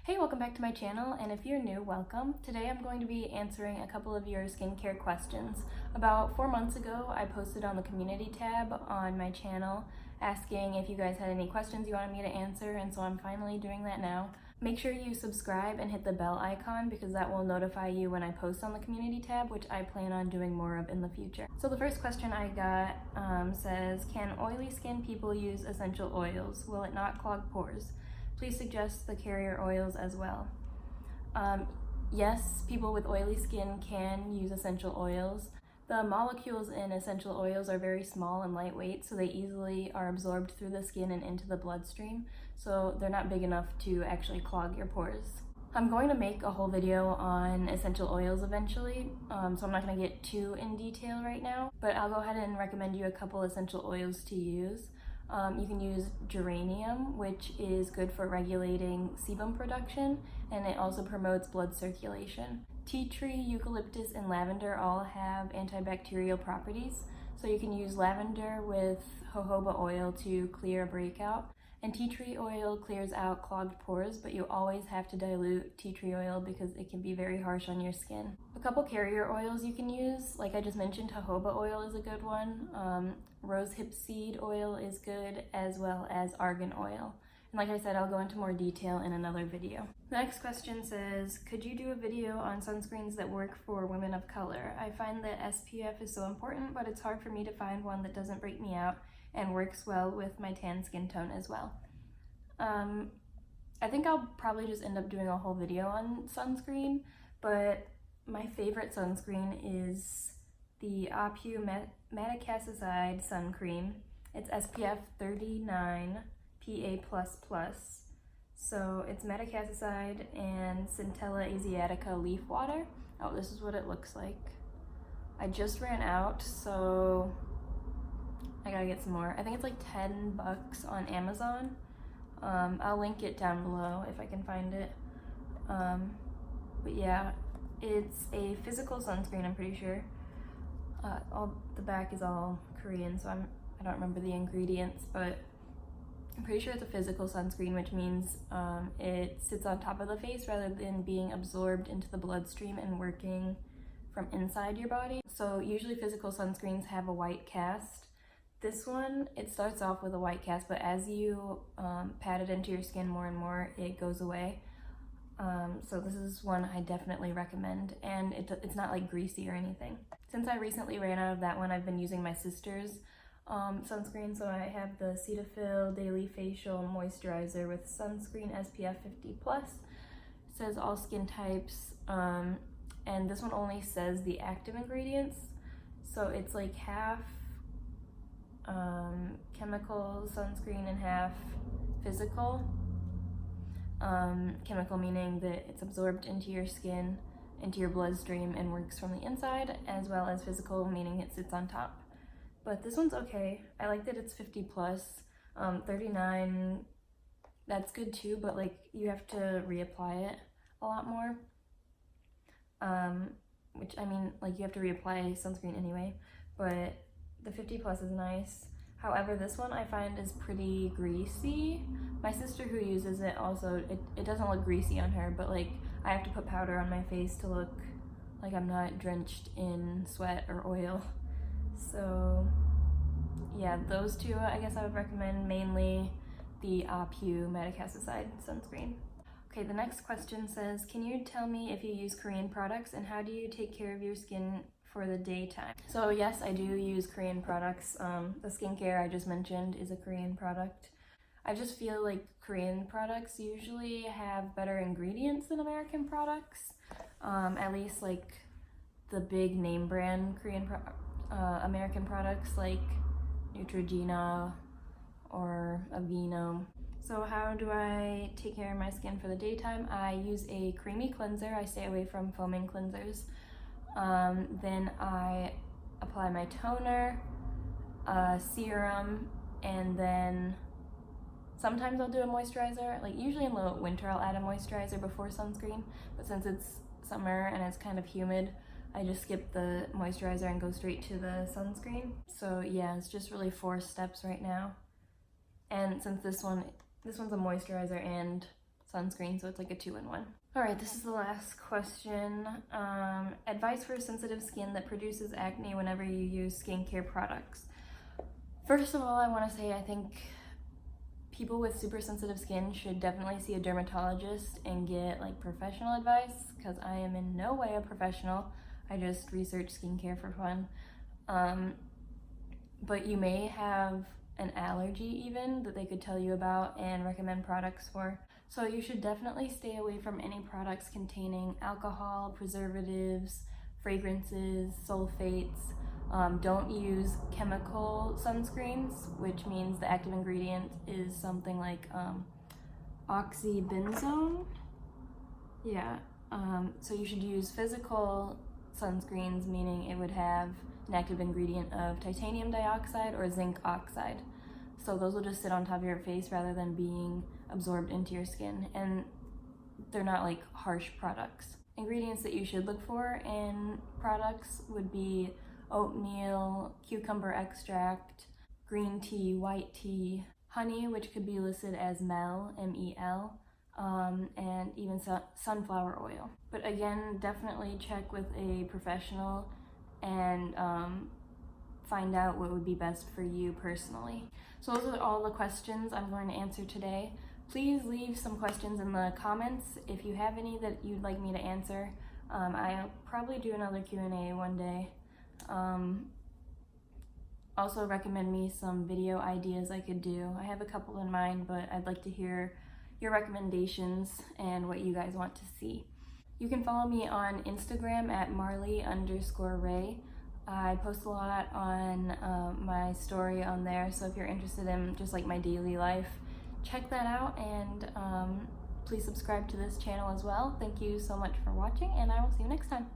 Hey, welcome back to my channel, and if you're new, welcome. Today I'm going to be answering a couple of your skincare questions. About 4 months ago, I posted on the community tab on my channel asking if you guys had any questions you wanted me to answer, and so I'm finally doing that now. Make sure you subscribe and hit the bell icon because that will notify you when I post on the community tab, which I plan on doing more of in the future. So the first question I got says, can oily skin people use essential oils? Will it not clog pores? Please suggest the carrier oils as well. Yes, people with oily skin can use essential oils. The molecules in essential oils are very small and lightweight, so they easily are absorbed through the skin and into the bloodstream, so they're not big enough to actually clog your pores. I'm going to make a whole video on essential oils eventually, so I'm not going to get too in detail right now, but I'll go ahead and recommend you a couple essential oils to use. You can use geranium, which is good for regulating sebum production, and it also promotes blood circulation. Tea tree, eucalyptus, and lavender all have antibacterial properties, so you can use lavender with jojoba oil to clear a breakout. And tea tree oil clears out clogged pores, but you always have to dilute tea tree oil because it can be very harsh on your skin. A couple carrier oils you can use, like I just mentioned, jojoba oil is a good one. Rosehip seed oil is good, as well as argan oil. And like I said, I'll go into more detail in another video. The next question says, could you do a video on sunscreens that work for women of color? I find that SPF is so important, but it's hard for me to find one that doesn't break me out and works well with my tan skin tone as well. I think I'll probably just end up doing a whole video on sunscreen, but my favorite sunscreen is the Apu Madecassicide Sun Cream. It's SPF 39 PA++. So it's Madecassicide and Centella Asiatica leaf water. Oh, this is what it looks like. I just ran out, so I gotta get some more. I think it's like $10 on Amazon. I'll link it down below if I can find it. But yeah, it's a physical sunscreen, I'm pretty sure. The back is all Korean, so I don't remember the ingredients, but I'm pretty sure it's a physical sunscreen, which means it sits on top of the face rather than being absorbed into the bloodstream and working from inside your body. So usually physical sunscreens have a white cast. This one, it starts off with a white cast, but as you pat it into your skin more and more, it goes away. So this is one I definitely recommend, and it's not like greasy or anything. Since I recently ran out of that one, I've been using my sister's sunscreen. So I have the Cetaphil Daily Facial Moisturizer with sunscreen SPF 50+. It says all skin types, and this one only says the active ingredients. So it's like half chemical sunscreen and half physical. Chemical meaning that it's absorbed into your skin, into your bloodstream, and works from the inside, as well as physical meaning it sits on top. But this one's okay. I like that it's 50+. 39, that's good too, but like you have to reapply it a lot more. Which, I mean, like you have to reapply sunscreen anyway, but the 50+ is nice. However, this one I find is pretty greasy. My sister who uses it also, it doesn't look greasy on her, but like I have to put powder on my face to look like I'm not drenched in sweat or oil. So yeah, those two I guess I would recommend, mainly the Apu Madecassicide sunscreen. Okay, the next question says, can you tell me if you use Korean products and how do you take care of your skin for the daytime? So yes, I do use Korean products. The skincare I just mentioned is a Korean product. I just feel like Korean products usually have better ingredients than American products. At least like the big name brand American products like Neutrogena or Aveeno. So how do I take care of my skin for the daytime? I use a creamy cleanser. I stay away from foaming cleansers. Then I apply my toner, serum, and then sometimes I'll do a moisturizer. Like usually in the winter I'll add a moisturizer before sunscreen, but since it's summer and it's kind of humid, I just skip the moisturizer and go straight to the sunscreen. So yeah, it's just really 4 steps right now. And since this one's a moisturizer and sunscreen, so it's like a 2-in-1. Alright, this is the last question. Advice for sensitive skin that produces acne whenever you use skincare products. First of all, I want to say I think people with super sensitive skin should definitely see a dermatologist and get like professional advice, because I am in no way a professional. I just research skincare for fun. But you may have an allergy even that they could tell you about and recommend products for. So you should definitely stay away from any products containing alcohol, preservatives, fragrances, sulfates. Don't use chemical sunscreens, which means the active ingredient is something like oxybenzone. Yeah, so you should use physical sunscreens, meaning it would have an active ingredient of titanium dioxide or zinc oxide. So those will just sit on top of your face rather than being absorbed into your skin, and they're not like harsh products. Ingredients that you should look for in products would be oatmeal, cucumber extract, green tea, white tea, honey, which could be listed as MEL, M-E-L, and even sunflower oil. But again, definitely check with a professional and find out what would be best for you personally. So those are all the questions I'm going to answer today. Please leave some questions in the comments if you have any that you'd like me to answer. I'll probably do another Q&A one day. Also recommend me some video ideas I could do. I have a couple in mind, but I'd like to hear your recommendations and what you guys want to see. You can follow me on Instagram at Marlee_Raye. I post a lot on my story on there, so if you're interested in just like my daily life, check that out, and please subscribe to this channel as well. Thank you so much for watching, and I will see you next time.